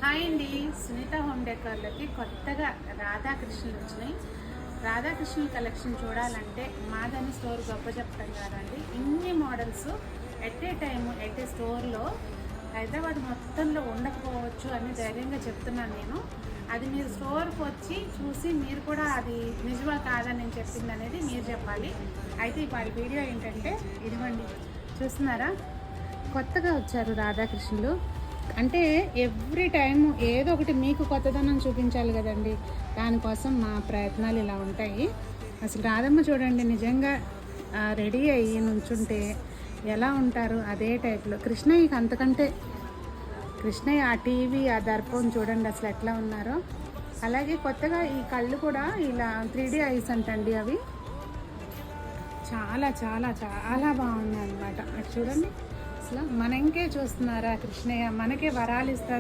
Hi అండి, Sunitha home డెకార్లోకి కొత్తగా రాధాకృష్ణులు వచ్చినాయి. రాధాకృష్ణుల కలెక్షన్ చూడాలంటే మాదని స్టోర్ గొప్ప చెప్తాం కదండి. ఇన్ని models at a time at a స్టోర్లో హైదరాబాద్ మొత్తంలో ఉండకపోవచ్చు అని ధైర్యంగా చెప్తున్నాను నేను. అది మీరు స్టోర్కి వచ్చి చూసి మీరు కూడా అది నిజమా కాదని నేను చెప్పింది అనేది మీరు చెప్పాలి. అయితే వాళ్ళ వీడియో ఏంటంటే ఇదిగోండి, చూస్తున్నారా, కొత్తగా వచ్చారు రాధాకృష్ణులు. అంటే ఎవ్రీ టైం ఏదో ఒకటి మీకు కొత్తదనం చూపించాలి కదండి, దానికోసం మా ప్రయత్నాలు ఇలా ఉంటాయి. అసలు రాధమ్మ చూడండి, నిజంగా రెడీ అయ్యి నుంచుంటే ఎలా ఉంటారు అదే టైప్లో. కృష్ణయ్యకి అంతకంటే, కృష్ణయ్య ఆ టీవీ ఆ దర్పం చూడండి అసలు ఎట్లా ఉన్నారో. అలాగే కొత్తగా ఈ కళ్ళు కూడా ఇలా 3D ఐస్ అంటండి, అవి చాలా చాలా చాలా బాగున్నాయి అన్నమాట. అటు చూడండి, అసలు మనకే చూస్తున్నారా కృష్ణయ్య, మనకే వరాలు ఇస్తాను